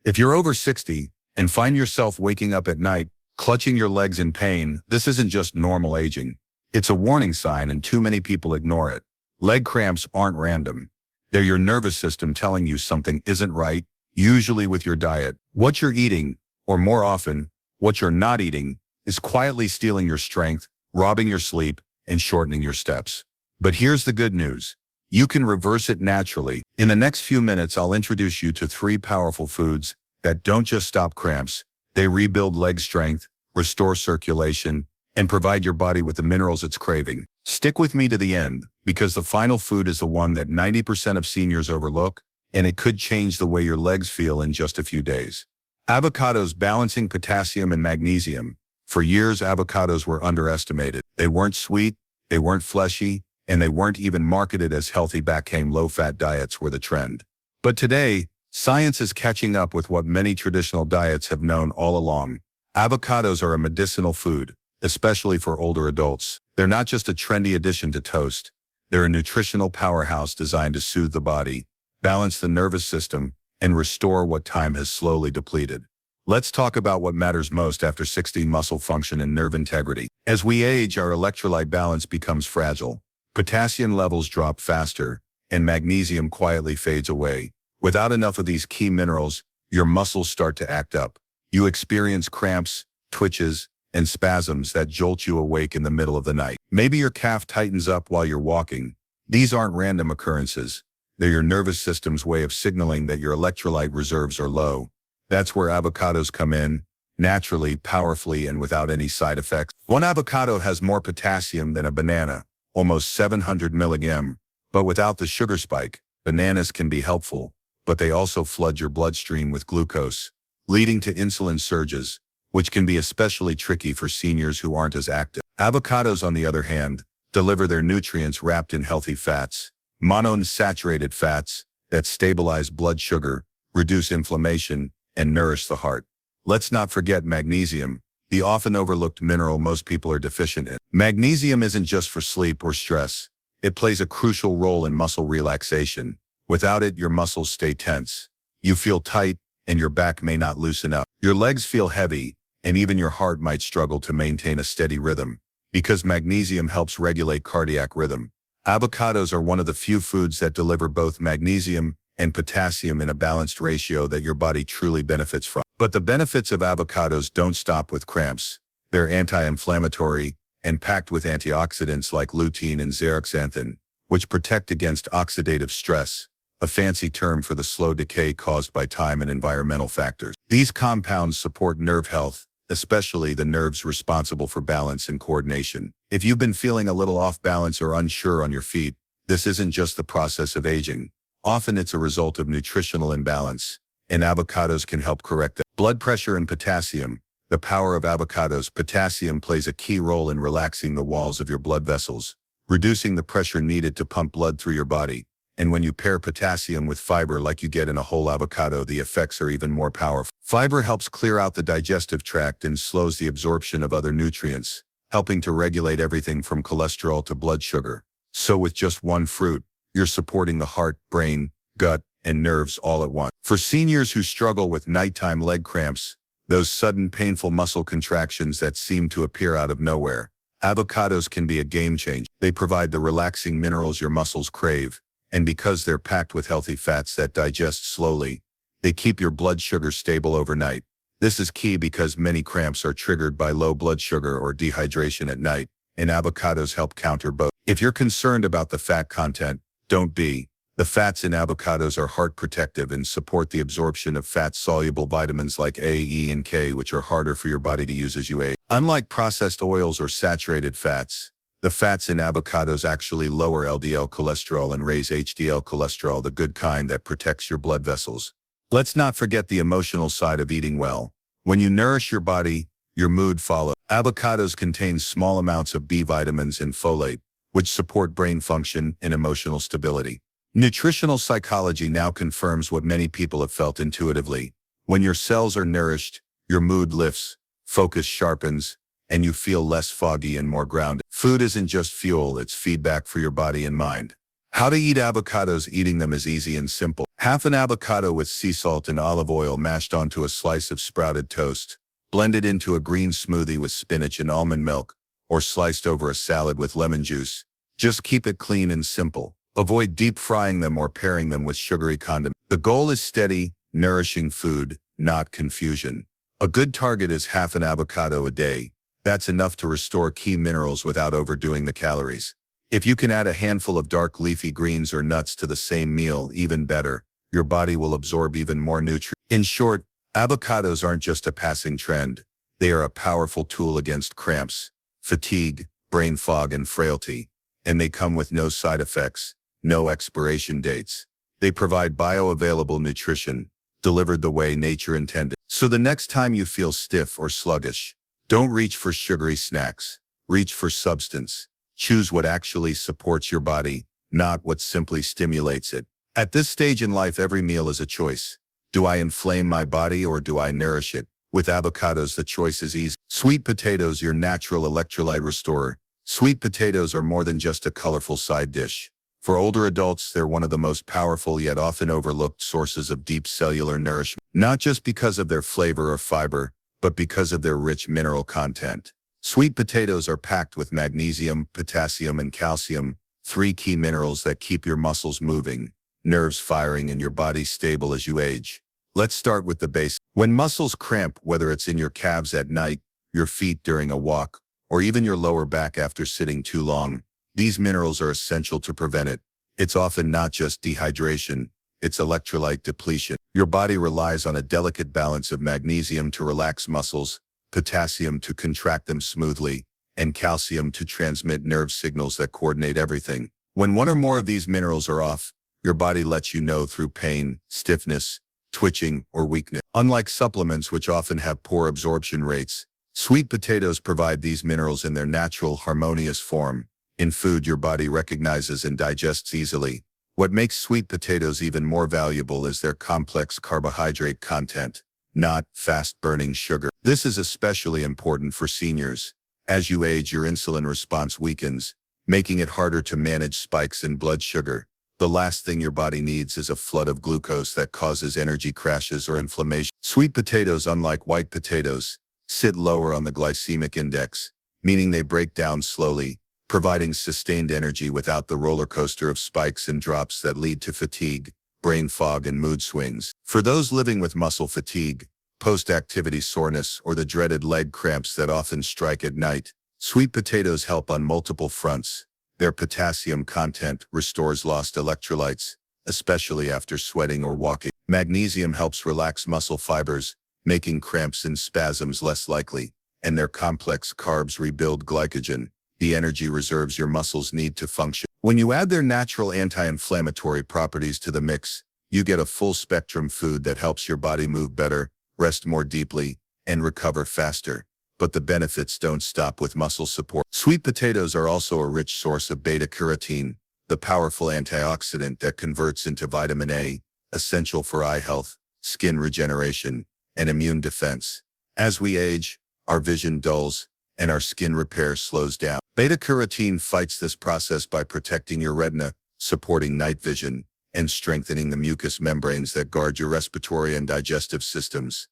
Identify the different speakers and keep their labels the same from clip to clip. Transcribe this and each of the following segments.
Speaker 1: If you're over 60 and find yourself waking up at night, clutching your legs in pain, this isn't just normal aging. It's a warning sign and too many people ignore it. Leg cramps aren't random. They're your nervous system telling you something isn't right, usually with your diet. What you're eating, or more often, what you're not eating, is quietly stealing your strength, robbing your sleep, and shortening your steps. But here's the good news. You can reverse it naturally. In the next few minutes, I'll introduce you to 3 powerful foods that don't just stop cramps. They rebuild leg strength, restore circulation, and provide your body with the minerals it's craving. Stick with me to the end, because the final food is the one that 90% of seniors overlook, and it could change the way your legs feel in just a few days. Avocados. Balancing potassium and magnesium. For years, avocados were underestimated. They weren't sweet, they weren't fleshy, and they weren't even marketed as healthy. Back came low-fat diets were the trend. But today, science is catching up with what many traditional diets have known all along. Avocados are a medicinal food, especially for older adults. They're not just a trendy addition to toast. They're a nutritional powerhouse designed to soothe the body, balance the nervous system, and restore what time has slowly depleted. Let's talk about what matters most after 60: muscle function and nerve integrity. As we age, our electrolyte balance becomes fragile. Potassium levels drop faster, and magnesium quietly fades away. Without enough of these key minerals, your muscles start to act up. You experience cramps, twitches, and spasms that jolt you awake in the middle of the night. Maybe your calf tightens up while you're walking. These aren't random occurrences. They're your nervous system's way of signaling that your electrolyte reserves are low. That's where avocados come in, naturally, powerfully, and without any side effects. One avocado has more potassium than a banana, almost 700 mg. But without the sugar spike, bananas can be helpful, but they also flood your bloodstream with glucose, leading to insulin surges, which can be especially tricky for seniors who aren't as active. Avocados, on the other hand, deliver their nutrients wrapped in healthy fats, monounsaturated fats that stabilize blood sugar, reduce inflammation, and nourish the heart. Let's not forget magnesium, the often overlooked mineral most people are deficient in. Magnesium isn't just for sleep or stress. It plays a crucial role in muscle relaxation. Without it, your muscles stay tense. You feel tight, and your back may not loosen up. Your legs feel heavy, and even your heart might struggle to maintain a steady rhythm. Because magnesium helps regulate cardiac rhythm. Avocados are one of the few foods that deliver both magnesium and potassium in a balanced ratio that your body truly benefits from. But the benefits of avocados don't stop with cramps. They're anti-inflammatory and packed with antioxidants like lutein and zeaxanthin, which protect against oxidative stress, a fancy term for the slow decay caused by time and environmental factors. These compounds support nerve health, especially the nerves responsible for balance and coordination. If you've been feeling a little off balance or unsure on your feet, this isn't just the process of aging. Often it's a result of nutritional imbalance, and avocados can help correct that. Blood pressure and potassium. The power of avocados. Potassium plays a key role in relaxing the walls of your blood vessels, reducing the pressure needed to pump blood through your body. And when you pair potassium with fiber like you get in a whole avocado, the effects are even more powerful. Fiber helps clear out the digestive tract and slows the absorption of other nutrients, helping to regulate everything from cholesterol to blood sugar. So with just one fruit, you're supporting the heart, brain, gut, and nerves all at once. For seniors who struggle with nighttime leg cramps, those sudden painful muscle contractions that seem to appear out of nowhere, avocados can be a game changer. They provide the relaxing minerals your muscles crave, and because they're packed with healthy fats that digest slowly, they keep your blood sugar stable overnight. This is key because many cramps are triggered by low blood sugar or dehydration at night, and avocados help counter both. If you're concerned about the fat content, don't be. The fats in avocados are heart protective and support the absorption of fat-soluble vitamins like A, E, and K, which are harder for your body to use as you age. Unlike processed oils or saturated fats, the fats in avocados actually lower LDL cholesterol and raise HDL cholesterol, the good kind that protects your blood vessels. Let's not forget the emotional side of eating well. When you nourish your body, your mood follows. Avocados contain small amounts of B vitamins and folate, which support brain function and emotional stability. Nutritional psychology now confirms what many people have felt intuitively. When your cells are nourished, your mood lifts, focus sharpens, and you feel less foggy and more grounded. Food isn't just fuel, it's feedback for your body and mind. How to eat avocados. Eating them is easy and simple. Half an avocado with sea salt and olive oil mashed onto a slice of sprouted toast. Blended into a green smoothie with spinach and almond milk, or sliced over a salad with lemon juice. Just keep it clean and simple. Avoid deep frying them or pairing them with sugary condiments. The goal is steady, nourishing food, not confusion. A good target is half an avocado a day. That's enough to restore key minerals without overdoing the calories. If you can add a handful of dark leafy greens or nuts to the same meal, even better. Your body will absorb even more nutrients. In short, avocados aren't just a passing trend. They are a powerful tool against cramps, fatigue, brain fog, and frailty. And they come with no side effects, no expiration dates. They provide bioavailable nutrition, delivered the way nature intended. So the next time you feel stiff or sluggish, don't reach for sugary snacks. Reach for substance. Choose what actually supports your body, not what simply stimulates it. At this stage in life, every meal is a choice. Do I inflame my body or do I nourish it? With avocados, the choice is easy. Sweet potatoes, your natural electrolyte restorer. Sweet potatoes are more than just a colorful side dish. For older adults, they're one of the most powerful yet often overlooked sources of deep cellular nourishment. Not just because of their flavor or fiber, but because of their rich mineral content. Sweet potatoes are packed with magnesium, potassium, and calcium, three key minerals that keep your muscles moving, nerves firing, and your body stable as you age. Let's start with the basics. When muscles cramp, whether it's in your calves at night, your feet during a walk, or even your lower back after sitting too long, these minerals are essential to prevent it. It's often not just dehydration, it's electrolyte depletion. Your body relies on a delicate balance of magnesium to relax muscles, potassium to contract them smoothly, and calcium to transmit nerve signals that coordinate everything. When one or more of these minerals are off, your body lets you know through pain, stiffness, twitching, or weakness. Unlike supplements, which often have poor absorption rates, sweet potatoes provide these minerals in their natural, harmonious form. In food your body recognizes and digests easily. What makes sweet potatoes even more valuable is their complex carbohydrate content, not fast-burning sugar. This is especially important for seniors. As you age, your insulin response weakens, making it harder to manage spikes in blood sugar. The last thing your body needs is a flood of glucose that causes energy crashes or inflammation. Sweet potatoes, unlike white potatoes, sit lower on the glycemic index, meaning they break down slowly, providing sustained energy without the roller coaster of spikes and drops that lead to fatigue, brain fog, and mood swings. For those living with muscle fatigue, post-activity soreness, or the dreaded leg cramps that often strike at night, sweet potatoes help on multiple fronts. Their potassium content restores lost electrolytes, especially after sweating or walking. Magnesium helps relax muscle fibers, making cramps and spasms less likely, and their complex carbs rebuild glycogen, the energy reserves your muscles need to function. When you add their natural anti-inflammatory properties to the mix, you get a full-spectrum food that helps your body move better, rest more deeply, and recover faster. But the benefits don't stop with muscle support. Sweet potatoes are also a rich source of beta-carotene, the powerful antioxidant that converts into vitamin A, essential for eye health, skin regeneration, and immune defense. As we age, our vision dulls, and our skin repair slows down. Beta-carotene fights this process by protecting your retina, supporting night vision, and strengthening the mucous membranes that guard your respiratory and digestive systems.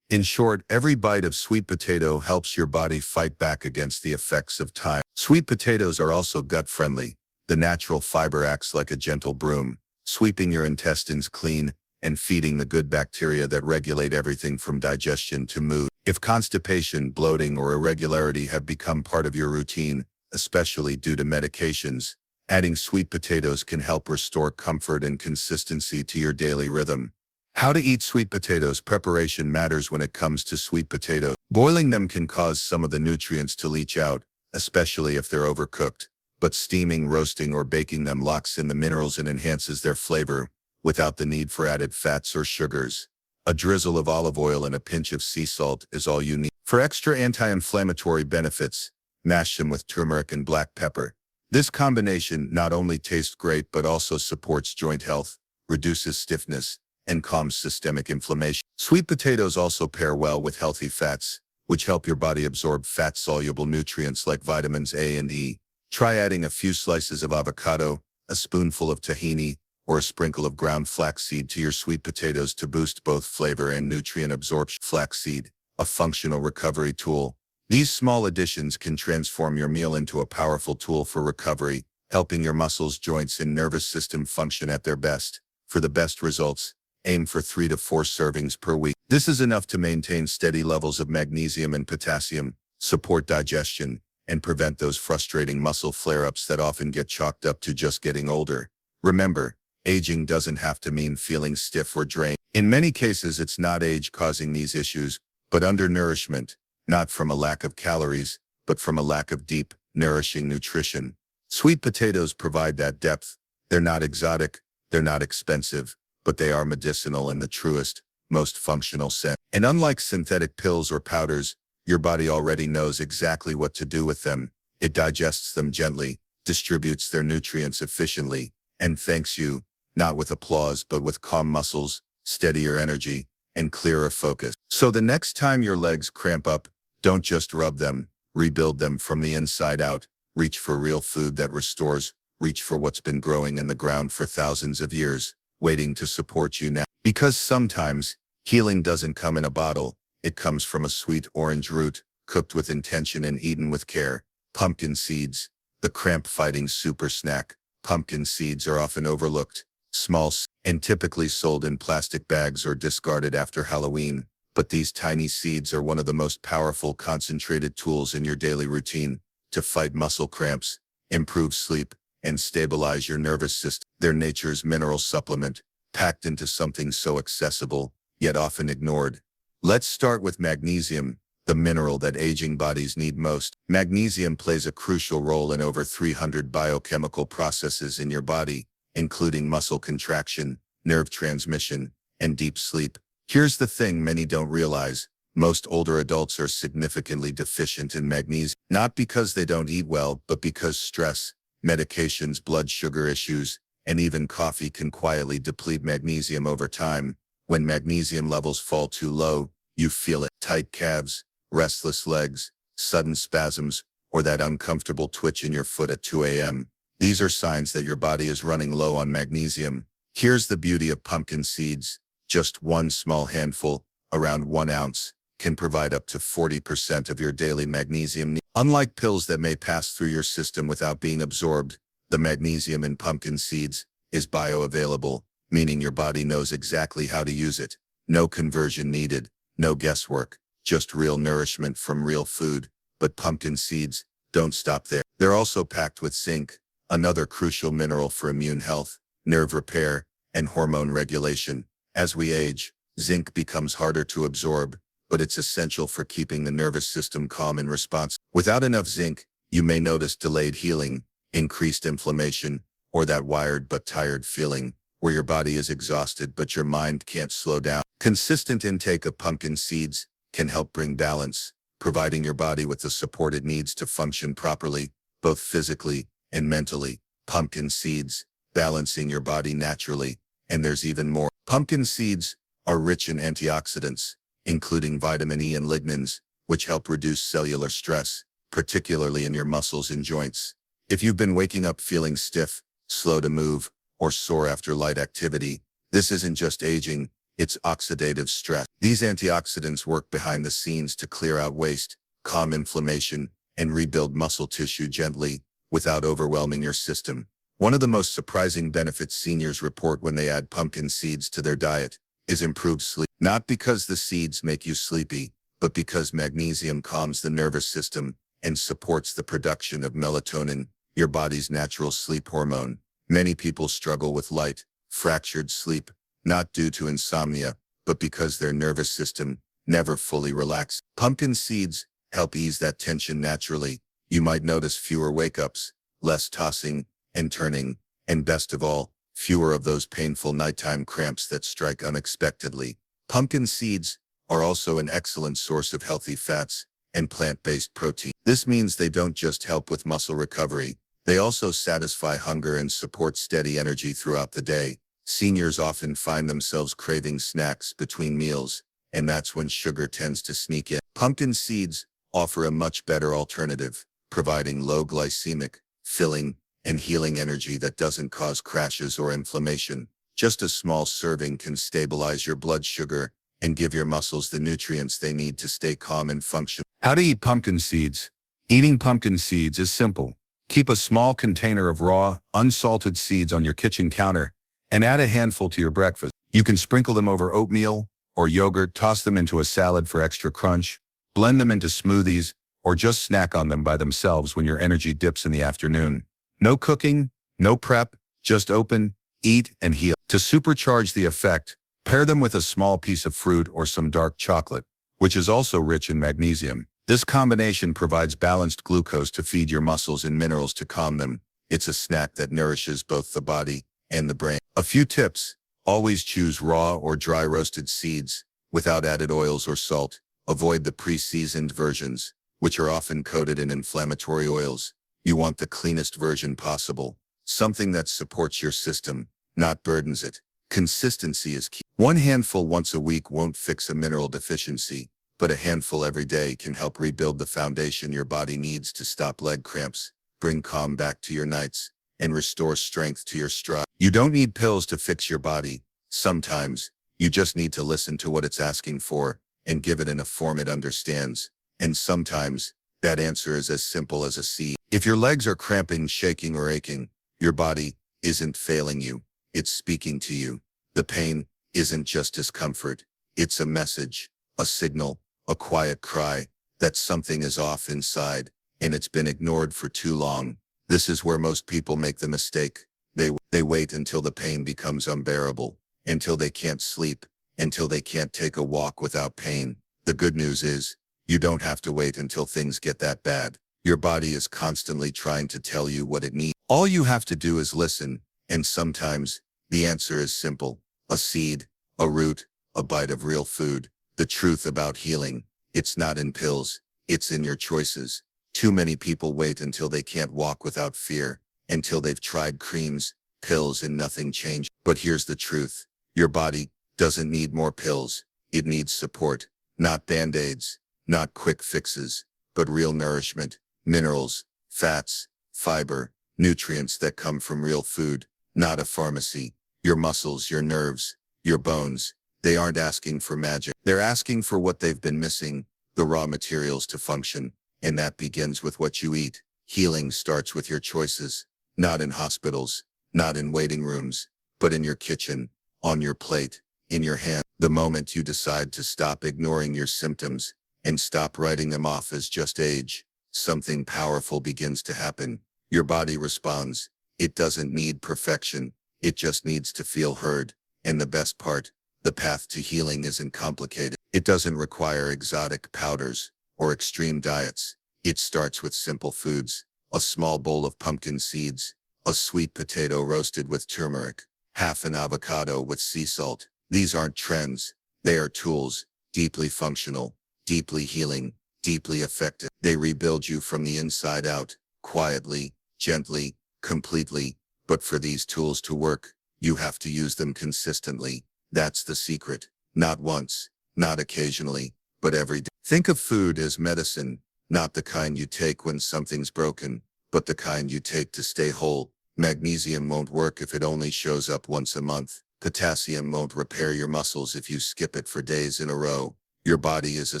Speaker 1: In short, every bite of sweet potato helps your body fight back against the effects of time. Sweet potatoes are also gut-friendly. The natural fiber acts like a gentle broom, sweeping your intestines clean and feeding the good bacteria that regulate everything from digestion to mood. If constipation, bloating, or irregularity have become part of your routine, especially due to medications, adding sweet potatoes can help restore comfort and consistency to your daily rhythm. How to eat sweet potatoes. Preparation matters when it comes to sweet potatoes. Boiling them can cause some of the nutrients to leach out, especially if they're overcooked, but steaming, roasting, or baking them locks in the minerals and enhances their flavor, without the need for added fats or sugars. A drizzle of olive oil and a pinch of sea salt is all you need. For extra anti-inflammatory benefits, mash them with turmeric and black pepper. This combination not only tastes great but also supports joint health, reduces stiffness, and calms systemic inflammation. Sweet potatoes also pair well with healthy fats, which help your body absorb fat-soluble nutrients like vitamins A and E. Try adding a few slices of avocado, a spoonful of tahini, or a sprinkle of ground flaxseed to your sweet potatoes to boost both flavor and nutrient absorption. Flaxseed, a functional recovery tool. These small additions can transform your meal into a powerful tool for recovery, helping your muscles, joints, and nervous system function at their best. For the best results, aim for 3 to 4 servings per week. This is enough to maintain steady levels of magnesium and potassium, support digestion, and prevent those frustrating muscle flare-ups that often get chalked up to just getting older. Remember, aging doesn't have to mean feeling stiff or drained. In many cases, it's not age causing these issues, but undernourishment, not from a lack of calories, but from a lack of deep, nourishing nutrition. Sweet potatoes provide that depth. They're not exotic, they're not expensive, but they are medicinal in the truest, most functional sense. And unlike synthetic pills or powders, your body already knows exactly what to do with them. It digests them gently, distributes their nutrients efficiently, and thanks you, not with applause but with calm muscles, steadier energy, and clearer focus. So the next time your legs cramp up, don't just rub them, rebuild them from the inside out. Reach for real food that restores, reach for what's been growing in the ground for thousands of years, waiting to support you now. Because sometimes, healing doesn't come in a bottle, it comes from a sweet orange root, cooked with intention and eaten with care. Pumpkin seeds, the cramp-fighting super snack. Pumpkin seeds are often overlooked, small, and typically sold in plastic bags or discarded after Halloween. But these tiny seeds are one of the most powerful concentrated tools in your daily routine to fight muscle cramps, improve sleep, and stabilize your nervous system. They're nature's mineral supplement, packed into something so accessible, yet often ignored. Let's start with magnesium, the mineral that aging bodies need most. Magnesium plays a crucial role in over 300 biochemical processes in your body, including muscle contraction, nerve transmission, and deep sleep. Here's the thing many don't realize. Most older adults are significantly deficient in magnesium, not because they don't eat well, but because stress, medications, blood sugar issues, and even coffee can quietly deplete magnesium over time. When magnesium levels fall too low, you feel it. Tight calves, restless legs, sudden spasms, or that uncomfortable twitch in your foot at 2 a.m. These are signs that your body is running low on magnesium. Here's the beauty of pumpkin seeds. Just one small handful, around 1 ounce, can provide up to 40% of your daily magnesium needs. Unlike pills that may pass through your system without being absorbed, the magnesium in pumpkin seeds is bioavailable, meaning your body knows exactly how to use it. No conversion needed, no guesswork, just real nourishment from real food. But pumpkin seeds don't stop there. They're also packed with zinc, another crucial mineral for immune health, nerve repair, and hormone regulation. As we age, zinc becomes harder to absorb, but it's essential for keeping the nervous system calm and responsive. Without enough zinc, you may notice delayed healing, increased inflammation, or that wired but tired feeling, where your body is exhausted but your mind can't slow down. Consistent intake of pumpkin seeds can help bring balance, providing your body with the support it needs to function properly, both physically and mentally. Pumpkin seeds, balancing your body naturally. And there's even more. Pumpkin seeds are rich in antioxidants, including vitamin E and lignans, which help reduce cellular stress, particularly in your muscles and joints. If you've been waking up feeling stiff, slow to move, or sore after light activity, this isn't just aging, it's oxidative stress. These antioxidants work behind the scenes to clear out waste, calm inflammation, and rebuild muscle tissue gently, without overwhelming your system. One of the most surprising benefits seniors report when they add pumpkin seeds to their diet is improved sleep. Not because the seeds make you sleepy, but because magnesium calms the nervous system and supports the production of melatonin, your body's natural sleep hormone. Many people struggle with light, fractured sleep, not due to insomnia, but because their nervous system never fully relaxes. Pumpkin seeds help ease that tension naturally. You might notice fewer wake-ups, less tossing and turning, and best of all, fewer of those painful nighttime cramps that strike unexpectedly. Pumpkin seeds are also an excellent source of healthy fats and plant-based protein. This means they don't just help with muscle recovery, they also satisfy hunger and support steady energy throughout the day. Seniors often find themselves craving snacks between meals, and that's when sugar tends to sneak in. Pumpkin seeds offer a much better alternative, providing low glycemic, filling, and healing energy that doesn't cause crashes or inflammation. Just a small serving can stabilize your blood sugar and give your muscles the nutrients they need to stay calm and functional. How to eat pumpkin seeds. Eating pumpkin seeds is simple. Keep a small container of raw, unsalted seeds on your kitchen counter and add a handful to your breakfast. You can sprinkle them over oatmeal or yogurt, toss them into a salad for extra crunch, blend them into smoothies, or just snack on them by themselves when your energy dips in the afternoon. No cooking, no prep, just open, eat, and heal. To supercharge the effect, pair them with a small piece of fruit or some dark chocolate, which is also rich in magnesium. This combination provides balanced glucose to feed your muscles and minerals to calm them. It's a snack that nourishes both the body and the brain. A few tips. Always choose raw or dry roasted seeds without added oils or salt. Avoid the pre-seasoned versions, which are often coated in inflammatory oils. You want the cleanest version possible, something that supports your system, not burdens it. Consistency is key. One handful once a week won't fix a mineral deficiency, but a handful every day can help rebuild the foundation your body needs to stop leg cramps, bring calm back to your nights, and restore strength to your stride. You don't need pills to fix your body. Sometimes, you just need to listen to what it's asking for and give it in a form it understands. And sometimes, that answer is as simple as a seed. If your legs are cramping, shaking, or aching, your body isn't failing you. It's speaking to you. The pain isn't just discomfort. It's a message, a signal, a quiet cry that something is off inside, and it's been ignored for too long. This is where most people make the mistake. They wait until the pain becomes unbearable, until they can't sleep, until they can't take a walk without pain. The good news is, you don't have to wait until things get that bad. Your body is constantly trying to tell you what it needs. All you have to do is listen, and sometimes, the answer is simple. A seed, a root, a bite of real food. The truth about healing, it's not in pills, it's in your choices. Too many people wait until they can't walk without fear, until they've tried creams, pills, and nothing changed. But here's the truth. Your body doesn't need more pills. It needs support, not band-aids, not quick fixes, but real nourishment, minerals, fats, fiber, nutrients that come from real food, not a pharmacy. Your muscles, your nerves, your bones, they aren't asking for magic. They're asking for what they've been missing, the raw materials to function. And that begins with what you eat. Healing starts with your choices, not in hospitals, not in waiting rooms, but in your kitchen, on your plate, in your hand. The moment you decide to stop ignoring your symptoms and stop writing them off as just age, something powerful begins to happen. Your body responds. It doesn't need perfection. It just needs to feel heard. And the best part, the path to healing isn't complicated. It doesn't require exotic powders or extreme diets. It starts with simple foods, a small bowl of pumpkin seeds, a sweet potato roasted with turmeric, half an avocado with sea salt. These aren't trends. They are tools, deeply functional, deeply healing, deeply effective. They rebuild you from the inside out, quietly, gently, completely. But for these tools to work, you have to use them consistently. That's the secret. Not once, not occasionally, but every day. Think of food as medicine, not the kind you take when something's broken, but the kind you take to stay whole. Magnesium won't work if it only shows up once a month. Potassium won't repair your muscles if you skip it for days in a row. Your body is a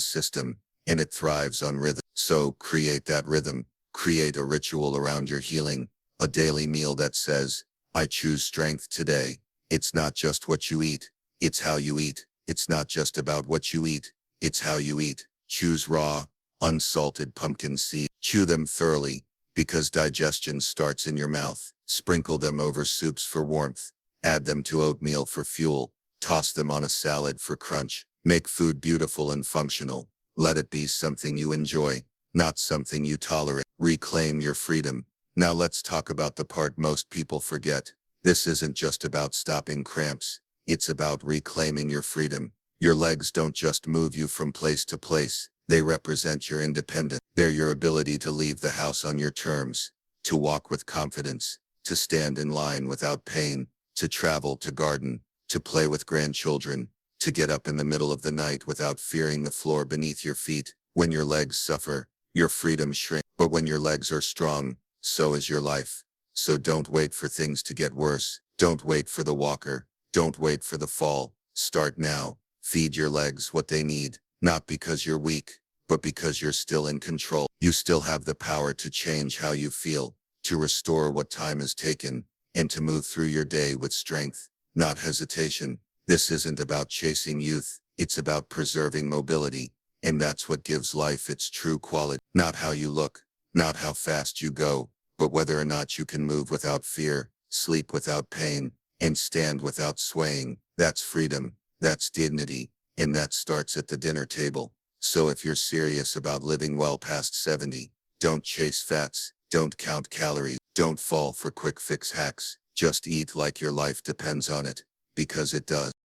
Speaker 1: system, and it thrives on rhythm. So create that rhythm. Create a ritual around your healing. A daily meal that says, I choose strength today. It's not just what you eat, it's how you eat. It's not just about what you eat, it's how you eat. Choose raw, unsalted pumpkin seeds. Chew them thoroughly, because digestion starts in your mouth. Sprinkle them over soups for warmth. Add them to oatmeal for fuel. Toss them on a salad for crunch. Make food beautiful and functional. Let it be something you enjoy, not something you tolerate. Reclaim your freedom. Now let's talk about the part most people forget. This isn't just about stopping cramps. It's about reclaiming your freedom. Your legs don't just move you from place to place. They represent your independence. They're your ability to leave the house on your terms, to walk with confidence, to stand in line without pain, to travel, to garden, to play with grandchildren, to get up in the middle of the night without fearing the floor beneath your feet. When your legs suffer, your freedom shrinks. But when your legs are strong, so is your life.
Speaker 2: So don't wait for things to get worse. Don't wait for the walker. Don't wait for the fall. Start now. Feed your legs what they need, not because you're weak, but because you're still in control. You still have the power to change how you feel, to restore what time has taken, and to move through your day with strength, not hesitation. This isn't about chasing youth, it's about preserving mobility, and that's what gives life its true quality. Not how you look, not how fast you go, but whether or not you can move without fear, sleep without pain, and stand without swaying. That's freedom, that's dignity, and that starts at the dinner table. So if you're serious about living well past 70, don't chase fats, don't count calories, don't fall for quick fix hacks. Just eat like your life depends on it, because it does.